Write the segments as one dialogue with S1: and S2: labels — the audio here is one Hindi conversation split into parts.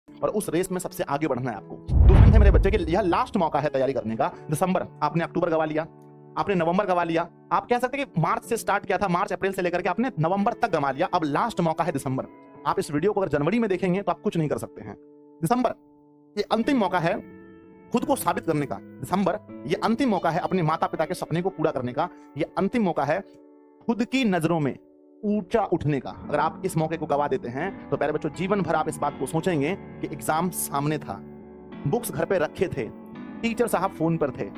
S1: और उस रेस में सबसे आगे बढ़ना है आपको। दूसरी है मेरे बच्चे कि यह लास्ट मौका है तैयारी करने का। दिसंबर, आपने अक्टूबर गवा लिया, आपने नवंबर गवा लिया, आप कह सकते हैं कि मार्च से स्टार्ट किया था, मार्च अप्रैल से लेकर के आपने नवंबर तक गवा लिया। अब लास्ट मौका है दिसंबर। आप इस वीडियो को अगर जनवरी में देखेंगे तो आप कुछ नहीं कर सकते हैं। दिसंबर ये अंतिम मौका है खुद को साबित करने का। दिसंबर ये अंतिम मौका है अपने माता पिता के सपने को पूरा करने का। ये अंतिम मौका है खुद की नजरों में ऊंचा उठने का। अगर आप इस मौके को गवा देते हैं तो प्यारे बच्चों जीवन भर आप इस बात को सोचेंगे कि एग्जाम सामने था, बुक्स घर पे रखे थे, टीचर साहब फोन पर थे,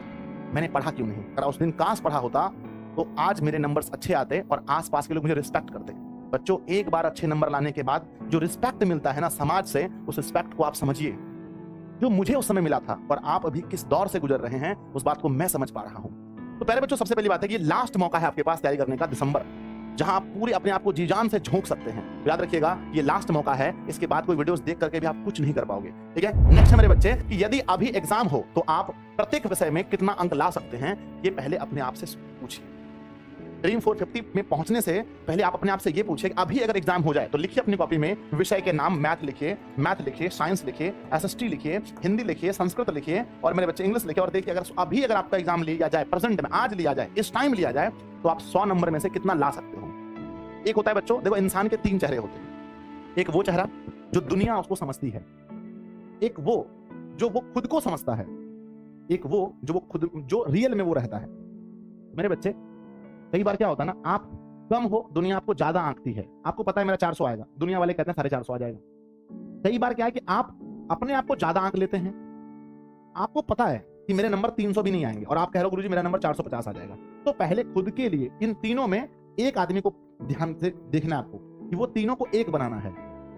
S1: मैंने पढ़ा क्यों नहीं। अगर उस दिन काश पढ़ा होता तो आज मेरे नंबर्स अच्छे आते और आसपास के लोग मुझे रिस्पेक्ट करते। बच्चों एक बार अच्छे नंबर लाने के बाद जो रिस्पेक्ट मिलता है ना समाज से, उस रिस्पेक्ट को आप समझिए। जो मुझे उस समय मिला था और आप अभी किस दौर से गुजर रहे हैं उस बात को मैं समझ पा रहा हूं। तो प्यारे बच्चों सबसे पहली बात है कि लास्ट मौका है आपके पास तैयारी करने का, दिसंबर, जहां आप पूरे अपने आप को जी जान से झोंक सकते हैं। तो याद रखिएगा ये लास्ट मौका है, इसके बाद कोई वीडियोस देख करके भी आप कुछ नहीं कर पाओगे। ठीक है, नेक्स्ट है मेरे बच्चे कि यदि अभी एग्जाम हो तो आप प्रत्येक विषय में कितना अंक ला सकते हैं, ये पहले अपने आप से पूछिए। ड्रीम 450 में पहुंचने से पहले आप अपने आप से ये पूछिए कि अभी अगर एग्जाम हो जाए तो लिखिए अपनी कॉपी में विषय के नाम, मैथ लिखिए, साइंस लिखिए, एसएसटी लिखिए, हिंदी लिखिए, संस्कृत लिखिए और मेरे बच्चे इंग्लिश लिखिए। और देखिए अगर आपका एग्जाम लिया जाए, प्रेजेंट में आज लिया जाए, इस टाइम लिया जाए, तो आप 100 नंबर में से कितना ला सकते हो। एक होता है बच्चों, देखो इंसान के 3 चेहरे होते हैं। एक वो चेहरा जो दुनिया उसको समझती है, एक वो जो वो खुद को समझता है, एक वो जो रियल में वो रहता है। मेरे बच्चे कई बार क्या होता है ना, आप कम हो, दुनिया आपको ज्यादा आंकती है। आपको पता है मेरा 400 आएगा, दुनिया वाले कहते हैं 450 आ जाएगा। कई बार क्या है कि आप अपने आप को ज्यादा आंक लेते हैं। आपको पता है कि मेरे नंबर 300 भी नहीं आएंगे और आप कह रहे हो गुरुजी मेरा नंबर 450 आ जाएगा। तो पहले खुद के लिए इन तीनों में एक आदमी को ध्यान से देखना है आपको कि वो तीनों को एक बनाना है।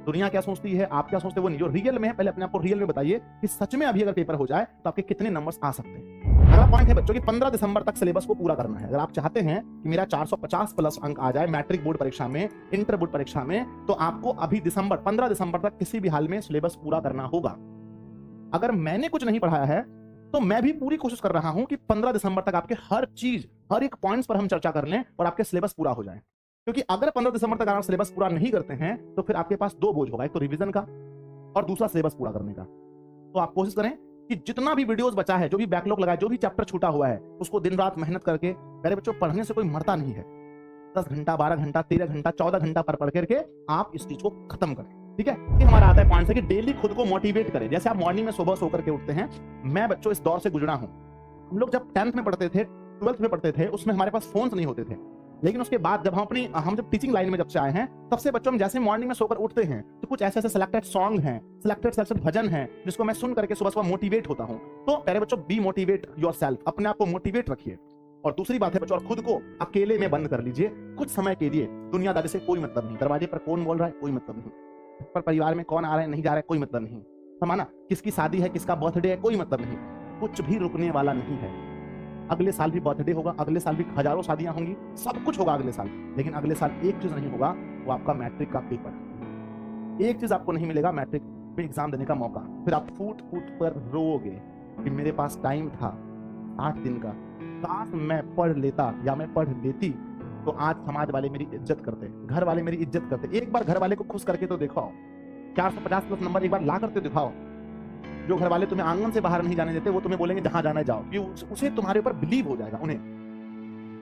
S1: दुनिया क्या सोचती है, आप क्या सोचते हैं, वो नहीं, जो रियल में है पहले अपने आप को रियल में बताइए कि सच में अभी अगर पेपर हो जाए तो आपके कितने नंबर्स आ सकते हैं। अगला पॉइंट है बच्चों कि 15 दिसंबर तक सिलेबस को पूरा करना है। अगर आप चाहते हैं कि मेरा 450 प्लस अंक आ जाए मैट्रिक बोर्ड परीक्षा में, इंटर बोर्ड परीक्षा में, तो आपको अभी 15 दिसंबर तक किसी भी हाल में सिलेबस पूरा करना होगा। अगर मैंने कुछ नहीं पढ़ाया है तो मैं भी पूरी कोशिश कर रहा हूं कि 15 दिसंबर तक आपके हर चीज, हर एक पॉइंट्स पर हम चर्चा कर लें और आपके सिलेबस पूरा हो जाए। क्योंकि अगर 15 दिसंबर तक आप सिलेबस पूरा नहीं करते हैं तो फिर आपके पास 2 बोझ होगा, एक तो रिवीजन का और दूसरा सिलेबस पूरा करने का। तो आप कोशिश करें कि जितना भी वीडियोस बचा है, जो भी बैकलॉग लगा है, जो भी चैप्टर छूटा हुआ है, उसको दिन रात मेहनत करके, मेरे बच्चों पढ़ने से कोई मरता नहीं है। 10 घंटा, 12 घंटा, 13 घंटा, 14 घंटा पढ़ करके आप इस चीज को खत्म करें। ठीक है, कि हमारा आता है पॉइंट है कि डेली खुद को मोटिवेट करें। जैसे आप मॉर्निंग में सुबह सो करके उठते हैं, मैं बच्चों इस दौर से गुजरा हूं। हम लोग जब 10th में पढ़ते थे, 12th में पढ़ते थे, उसमें हमारे पास फोन्स नहीं होते थे। लेकिन उसके बाद जब हम जब टीचिंग लाइन में जब से आए हैं, तब से बच्चों हम जैसे मॉर्निंग में सोकर उठते हैं तो कुछ ऐसे सिलेक्टेड सॉन्ग हैं, सिलेक्टेड भजन हैं जिसको मैं सुन करके सुबह सुबह मोटिवेट होता हूं। तो प्यारे बच्चों बी मोटिवेट योरसेल्फ, अपने आप को मोटिवेट रखिए। और दूसरी बात है बच्चों, खुद को अकेले में बंद कर लीजिए कुछ समय के लिए। दुनियादारी से कोई मतलब नहीं, दरवाजे पर कौन बोल रहा है कोई मतलब नहीं, पर परिवार में कौन आ रहा है नहीं जा रहा है कोई मतलब नहीं, समाना किसकी शादी है, किसका बर्थडे है, कोई मतलब नहीं। कुछ भी रुकने वाला नहीं है। अगले साल भी बर्थडे होगा, अगले साल भी हजारों शादियां होंगी, सब कुछ होगा अगले साल। लेकिन अगले साल एक चीज नहीं होगा, वो आपका मैट्रिक का पेपर। एक चीज आपको नहीं मिलेगा, मैट्रिक में एग्जाम देने का मौका। फिर आप फूट फूट पर रोओगे कि मेरे पास टाइम था 8 दिन का, काश मैं पढ़ लेता या मैं पढ़ लेती तो आज समाज वाले मेरी इज्जत करते, घर वाले मेरी इज्जत करते। एक बार घर वाले को खुश करके तो दिखाओ, 450 प्लस नंबर एक बार ला करके दिखाओ। जो घर वाले तुम्हें आंगन से बाहर नहीं जाने देते, वो तुम्हें बोलेंगे जहां जाना है जाओ, कि उसे तुम्हारे ऊपर बिलीव हो जाएगा उन्हें।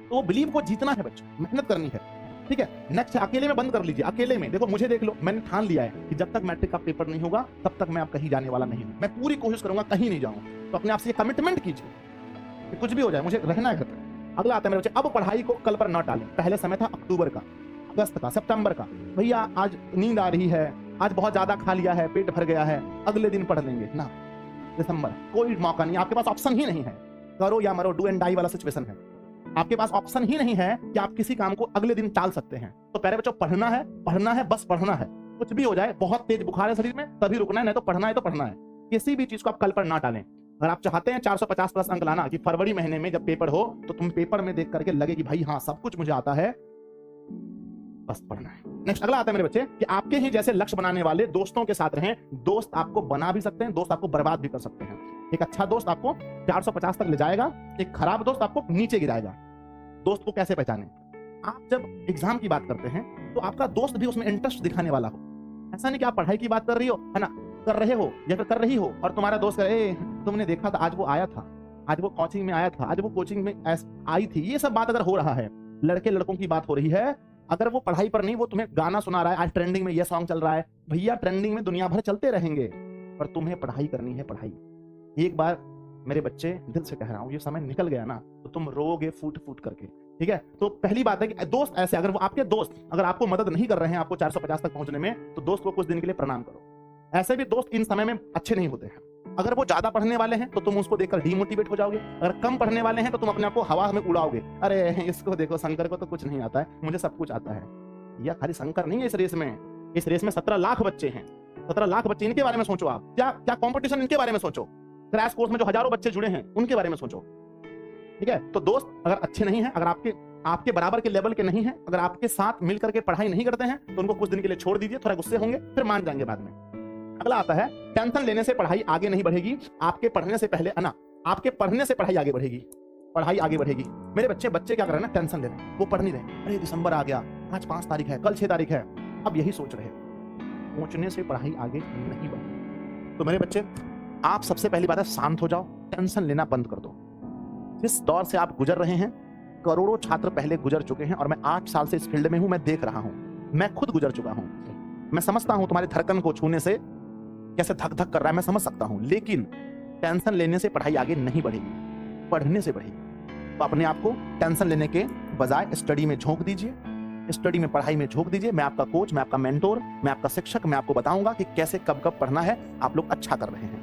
S1: तो वो बिलीव को जीतना है बच्चों, मेहनत करनी है। ठीक है, नेक्स्ट है अकेले में बंद कर लीजिए। अकेले में देखो, मुझे देख लो, मैंने ठान लिया है कि जब तक मैट्रिक का पेपर नहीं होगा तब तक मैं अब कहीं जाने वाला नहीं हूं। मैं पूरी कोशिश करूंगा कहीं नहीं जाऊं। तो अपने आप से कमिटमेंट कीजिए कि कुछ भी हो जाए मुझे रहना है घर पे। अगला आता है मेरे बच्चे, अब पढ़ाई को कल पर न टालें। पहले समय था अक्टूबर का, अगस्त का, सितंबर का, भैया आज नींद आ रही है, आज बहुत ज्यादा खा लिया है, पेट भर गया है, अगले दिन पढ़ लेंगे ना। दिसंबर कोई मौका नहीं, आपके पास ऑप्शन ही नहीं है। करो या मरो, डू एंड डाई वाला सिचुएशन है। आपके पास ऑप्शन ही नहीं है कि आप किसी काम को अगले दिन टाल सकते हैं। तो प्यारे बच्चों पढ़ना है, बस पढ़ना है। कुछ भी हो जाए, बहुत तेज बुखार है शरीर में तभी रुकना है, नहीं तो पढ़ना है तो पढ़ना है। किसी भी चीज को आप कल पर ना टालें। अगर आप चाहते हैं 450 प्लस अंक लाना, कि फरवरी महीने में जब पेपर हो तो तुम पेपर में देख करके लगे कि भाई हाँ सब कुछ मुझे आता है, बस पढ़ना है। नेक्स्ट अगला आता है मेरे बच्चे कि आपके ही जैसे लक्ष्य बनाने वाले दोस्तों के साथ रहें। दोस्त आपको बना भी सकते हैं, दोस्त आपको बर्बाद भी कर सकते हैं। एक अच्छा दोस्त आपको 450 तक ले जाएगा, एक खराब दोस्त आपको नीचे गिराएगा। दोस्त को कैसे पहचानें? आप जब एग्जाम की बात करते हैं तो आपका दोस्त भी उसमें इंटरेस्ट दिखाने वाला हो। ऐसा नहीं कि आप पढ़ाई की बात कर रही हो, है ना, कर रहे हो या फिर कर रही हो और तुम्हारा दोस्त करे तुमने देखा था आज वो आया था, आज वो कोचिंग में आया था, आज वो कोचिंग में आई थी, ये सब बात अगर हो रहा है, लड़के लड़कों की बात हो रही है, अगर वो पढ़ाई पर नहीं, वो तुम्हें गाना सुना रहा है, आज ट्रेंडिंग में ये सॉन्ग चल रहा है, भैया ट्रेंडिंग में दुनिया भर चलते रहेंगे, पर तुम्हें पढ़ाई करनी है। पढ़ाई एक बार मेरे बच्चे, दिल से कह रहा हूं, ये समय निकल गया ना तो तुम रोगे फूट फूट करके, ठीक है। तो पहली बात है कि दोस्त ऐसे, अगर वो आपके दोस्त अगर आपको मदद नहीं कर रहे हैं आपको 450 तक पहुंचने में, तो दोस्त को कुछ दिन के लिए प्रणाम करो। ऐसे भी दोस्त इन समय में अच्छे नहीं होते हैं। अगर वो ज्यादा पढ़ने वाले हैं तो तुम उसको देखकर डिमोटिवेट हो जाओगे, अगर कम पढ़ने वाले हैं तो तुम अपने आप को हवा में उड़ाओगे, अरे इसको देखो, शंकर को तो कुछ नहीं आता है, मुझे सब कुछ आता है। या खाली शंकर नहीं है इस रेस में, इस रेस में 17 लाख बच्चे हैं, 17 लाख बच्चे, इनके बारे में सोचो आप, क्या क्या कंपटीशन, इनके बारे में सोचो। क्रैश कोर्स में जो हजारों बच्चे जुड़े हैं उनके बारे में सोचो, ठीक है। तो दोस्त अगर अच्छे नहीं हैं, अगर आपके बराबर के लेवल के नहीं हैं, अगर आपके साथ मिलकर के पढ़ाई नहीं करते हैं, तो उनको कुछ दिन के लिए छोड़ दीजिए, थोड़ा गुस्से होंगे फिर मान जाएंगे बाद में। अगला आता है, टेंशन लेने से पढ़ाई आगे नहीं बढ़ेगी, आपके पढ़ने से पहले आपके पढ़ने से पढ़ाई आगे बढ़ेगी, पढ़ाई आगे बढ़ेगी। मेरे बच्चे क्या कर रहे हैं ना, टेंशन ले रहे हैं, वो पढ़ नहीं रहे, अरे दिसंबर आ गया, आज 5 तारीख है, कल 6 तारीख है, अब यही सोच रहे, सोचने से पढ़ाई आगे नहीं बढ़ेगी। तो मेरे बच्चे, आप सबसे पहली बात है शांत हो जाओ, टेंशन लेना बंद कर दो। जिस दौर से आप गुजर रहे हैं, करोड़ों छात्र पहले गुजर चुके हैं, और मैं 8 साल से इस फील्ड में हूं, मैं देख रहा हूं, मैं खुद गुजर चुका हूं, मैं समझता हूं तुम्हारी धड़कन को छूने से कैसे धक धक कर रहा है, मैं समझ सकता हूं। लेकिन टेंशन लेने से पढ़ाई आगे नहीं बढ़ेगी, पढ़ने से बढ़ेगी। तो अपने आप को टेंशन लेने के बजाय स्टडी में झोंक दीजिए, स्टडी में, पढ़ाई में झोंक दीजिए। मैं आपका कोच, मैं आपका मेंटोर, मैं आपका शिक्षक, मैं आपको बताऊंगा कि कैसे कब कब पढ़ना है। आप लोग अच्छा कर रहे हैं,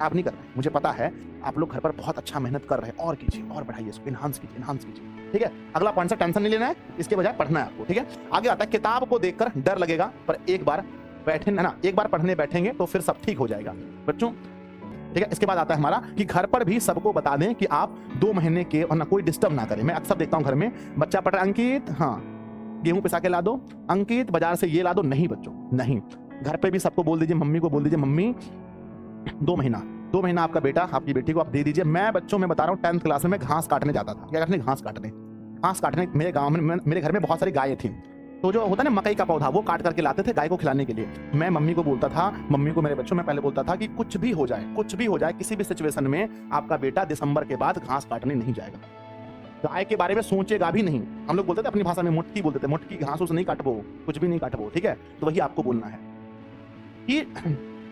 S1: आप नहीं कर रहे, मुझे पता है, आप लोग घर पर बहुत अच्छा मेहनत कर रहे हैं, और कीजिए, और बढ़ाइए इसको, इनहांस कीजिए, ठीक है। अगला पॉइंट से टेंशन नहीं लेना है, इसके बजाय पढ़ना है आपको, ठीक है। आगे आता है, किताब को देखकर डर लगेगा, पर एक बार बैठे ना, एक बार पढ़ने बैठेंगे तो फिर सब ठीक हो जाएगा बच्चों, ठीक है। इसके बाद आता है हमारा कि घर पर भी सबको बता दें कि आप 2 महीने के और ना कोई डिस्टर्ब ना करें। मैं अक्सर देखता हूं घर में बच्चा पढ़ रहा है, अंकित हाँ गेहूं पिसा के ला दो, अंकित बाजार से ये ला दो, नहीं बच्चों नहीं। घर पे भी सबको बोल दीजिए, मम्मी को बोल दीजिए, मम्मी 2 महीना आपका बेटा, आपकी बेटी को आप दे दीजिए। मैं बच्चों में बता रहा हूँ, 10th क्लास में मैं घास काटने जाता था, क्या करने, घास काटने। मेरे गांव में, मेरे घर में बहुत सारी गायें थी, तो जो होता है ना मकई का पौधा, वो काट करके लाते थे गाय को खिलाने के लिए। मैं मम्मी को बोलता था, मम्मी को मेरे बच्चों में पहले बोलता था कि कुछ भी हो जाए, किसी भी सिचुएशन में आपका बेटा दिसंबर के बाद घास काटने नहीं जाएगा, गाय के बारे में सोचेगा भी नहीं। हम लोग बोलते थे अपनी भाषा में, मुटकी बोलते थे, मुटकी घास उस नहीं काटबो, कुछ भी नहीं काटबो, ठीक है। तो वही आपको बोलना है कि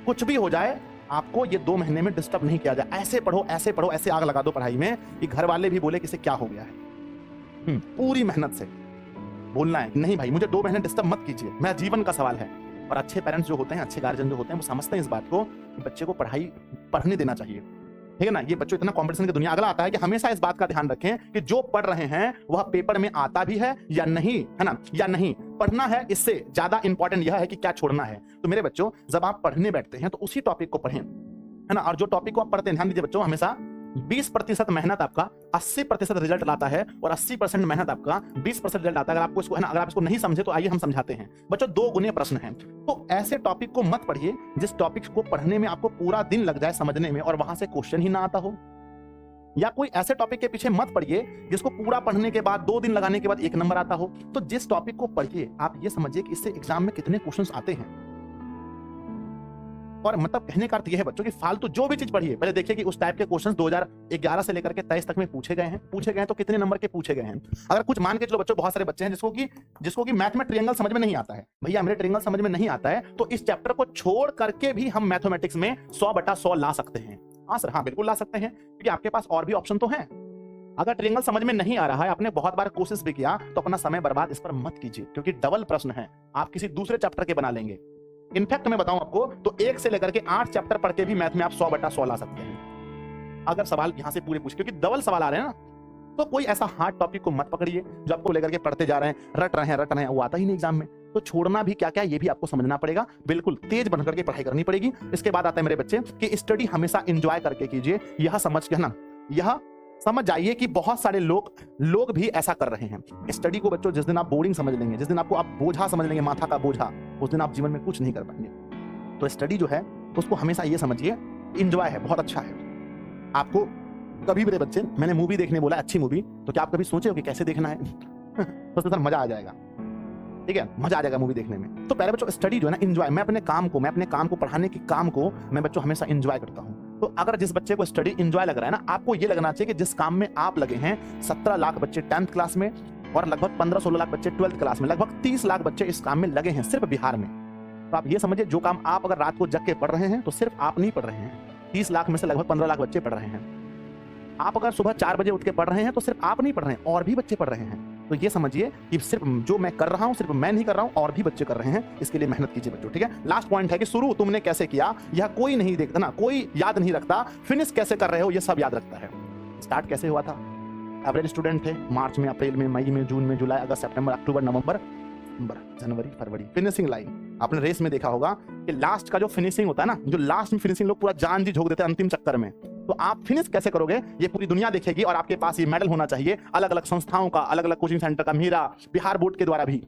S1: कुछ भी हो जाए, आपको ये 2 महीने में डिस्टर्ब नहीं किया जाए। ऐसे पढ़ो, ऐसे आग लगा दो पढ़ाई में कि घर वाले भी बोले कि इसे क्या हो गया है। पूरी मेहनत से बोलना है कि नहीं भाई, मुझे 2 महीने डिस्टर्ब मत कीजिए, मेरा जीवन का सवाल है। और अच्छे पेरेंट्स जो होते हैं, अच्छे गार्जियन जो होते हैं, वो समझते हैं इस बात को कि बच्चे को पढ़ने देना चाहिए, ठीक है ना। ये बच्चों इतना कंपटीशन की दुनिया। अगला आता है कि हमेशा इस बात का ध्यान रखें कि जो पढ़ रहे हैं वह पेपर में आता भी है या नहीं, है ना, या नहीं पढ़ना है। इससे ज्यादा इंपॉर्टेंट यह है कि क्या छोड़ना है। तो मेरे बच्चों, जब आप पढ़ने बैठते हैं तो उसी टॉपिक को पढ़ें, है ना। और जो टॉपिक को आप पढ़ते हैं, ध्यान दीजिए बच्चों, हमेशा 20% मेहनत आपका 80% रिजल्ट लाता है, और 80% मेहनत आपका 20% रिजल्ट आता है। अगर आपको इसको, है ना, अगर आप इसको नहीं समझे तो आइए हम समझाते हैं बच्चों। 2 गुने प्रश्न हैं, तो ऐसे टॉपिक को मत पढ़िए जिस टॉपिक को पढ़ने में आपको पूरा दिन लग जाए समझने में, और वहां से क्वेश्चन ही ना आता हो। या कोई ऐसे टॉपिक के पीछे मत पढ़िए जिसको पूरा पढ़ने के बाद 2 दिन लगाने के बाद 1 नंबर आता हो। तो जिस टॉपिक को पढ़िए, आप ये समझिए कि इससे एग्जाम में कितने क्वेश्चंस आते हैं। और मतलब कहने का अर्थ यह है बच्चों कि फालतू जो भी चीज पढ़िए, पहले देखिए कि उस टाइप के क्वेश्चंस 2011 से लेकर के 23 तक में पूछे गए हैं तो कितने नंबर के पूछे गए हैं। अगर कुछ मान के चलो बच्चों, बहुत सारे बच्चे हैं जिसको कि मैथ में ट्रायंगल समझ में नहीं आता है, भैया मेरे ट्रायंगल समझ में नहीं आता है, तो इस चैप्टर को छोड़ करके भी हम मैथमेटिक्स में 100/100 ला सकते हैं। हाँ सर, हाँ बिल्कुल ला सकते हैं, क्योंकि आपके पास और भी ऑप्शन तो हैं। अगर ट्रायंगल समझ में नहीं आ रहा है, आपने बहुत बार कोशिश भी किया, तो अपना समय बर्बाद इस पर मत कीजिए, क्योंकि डबल प्रश्न है, आप किसी दूसरे चैप्टर के बना लेंगे। इनफैक्ट मैं बताऊं आपको तो 1 से लेकर के 8 चैप्टर पढ़ के भी मैथ में आप 100/100 ला सकते हैं, अगर सवाल यहां से पूरे पूछ, क्योंकि डबल सवाल आ रहे हैं ना। तो कोई ऐसा हार्ड टॉपिक को मत पकड़िए जो आपको लेकर के पढ़ते जा रहे हैं, रट रहे हैं, वो आता ही नहीं एग्जाम में। तो छोड़ना भी क्या क्या ये भी आपको समझना पड़ेगा, बिल्कुल तेज बनकर के पढ़ाई करनी पड़ेगी। इसके बाद आता है मेरे बच्चे कि स्टडी हमेशा एंजॉय करके कीजिए। यह समझ के ना, यह समझ जाइए कि बहुत सारे लोग भी ऐसा कर रहे हैं। स्टडी को बच्चों जिस दिन आप बोरिंग समझ लेंगे, जिस दिन आपको आप बोझा समझ लेंगे, माथा का बोझा, उस दिन आप जीवन में कुछ नहीं कर पाएंगे। तो स्टडी जो है उसको हमेशा ये समझिए एंजॉय है, बहुत अच्छा है। आपको कभी मेरे बच्चे, मैंने मूवी देखने बोला, अच्छी मूवी, तो क्या आप कभी सोचे हो कि कैसे देखना है? तो सर मजा आ जाएगा। ठीक है, मजा आ जाएगा मूवी देखने में। तो पहले बच्चों स्टडी जो है ना एंजॉय, मैं अपने काम को पढ़ाने के काम को मैं बच्चों हमेशा एंजॉय करता हूँ। तो अगर जिस बच्चे को स्टडी एंजॉय लग रहा है ना, आपको ये लगना चाहिए कि जिस काम में आप लगे हैं, 17 लाख बच्चे 10th क्लास में और लगभग 15-16 लाख बच्चे 12th क्लास में, लगभग 30 लाख बच्चे इस काम में लगे हैं सिर्फ बिहार में। तो आप ये समझिए, जो काम आप अगर रात को जग के पढ़ रहे हैं तो सिर्फ आप नहीं पढ़ रहे हैं, 30 लाख में से लगभग 15 लाख बच्चे पढ़ रहे हैं। आप अगर सुबह 4 बजे उठ के पढ़ रहे हैं तो सिर्फ आप नहीं पढ़ रहे हैं, और भी बच्चे पढ़ रहे हैं। तो ये समझिए कि सिर्फ जो मैं कर रहा हूं सिर्फ मैं नहीं कर रहा हूं, और भी बच्चे कर रहे हैं। इसके लिए मेहनत कीजिए बच्चों, ठीक है। लास्ट पॉइंट है कि शुरू तुमने कैसे किया यह कोई नहीं देखता ना, कोई याद नहीं रखता, फिनिश कैसे कर रहे हो ये सब याद रखता है। स्टार्ट कैसे हुआ था, एवरेज स्टूडेंट थे, मार्च में, अप्रैल में, मई में, जून में, जुलाई, अगस्त, सितंबर, अक्टूबर, नवंबर, जनवरी, फरवरी, फिनिशिंग लाइन। आपने रेस में देखा होगा कि लास्ट का जो फिनिशिंग होता है ना, जो लास्ट में फिनिशिंग लोग पूरा जान जी झोंक देते हैं अंतिम चक्कर में। तो आप फिनिश कैसे करोगे ये पूरी दुनिया देखेगी, और आपके पास ये मेडल होना चाहिए अलग अलग संस्थाओं का, अलग अलग कोचिंग सेंटर का, मेरा, बिहार बोर्ड के द्वारा भी,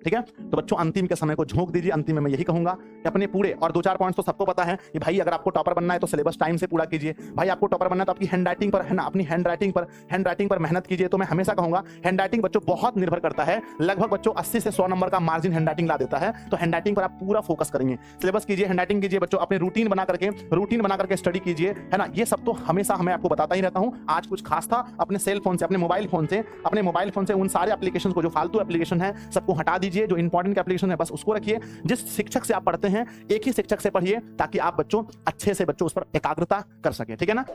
S1: ठीक है। तो बच्चों अंतिम के समय को झोंक दीजिए। अंतिम में मैं यही कहूंगा कि अपने पूरे, और 2-4 पॉइंट्स तो सबको पता है कि भाई अगर आपको टॉपर बनना है तो सिलेबस टाइम से पूरा कीजिए। भाई आपको टॉपर बनना है तो आपकी हैंड राइटिंग पर है ना, अपनी हैंड राइटिंग पर मेहनत कीजिए। तो मैं हमेशा कहूंगा हैंड राइटिंग बच्चों बहुत निर्भर करता है, लगभग बच्चों 80 से 100 नंबर का मार्जिन हैंड राइटिंग ला देता है। तो हैंड राइटिंग पर आप पूरा फोकस करेंगे, सिलेबस कीजिए, हैंड राइटिंग कीजिए बच्चों, अपने रूटीन बना करके स्टडी कीजिए, है ना। ये सब तो हमेशा मैं आपको बताता ही रहता हूं। आज कुछ खास था, अपने सेल फोन से, अपने मोबाइल फोन से उन सारे एप्लीकेशन को, जो फालतू एप्लीकेशन है, सबको हटा दीजिए। जो इंपॉर्टेंट एप्लीकेशन है बस उसको रखिए। जिस शिक्षक से आप पढ़ते हैं एक ही शिक्षक से पढ़िए, ताकि आप बच्चों अच्छे से उस पर एकाग्रता कर सके, ठीक है ना।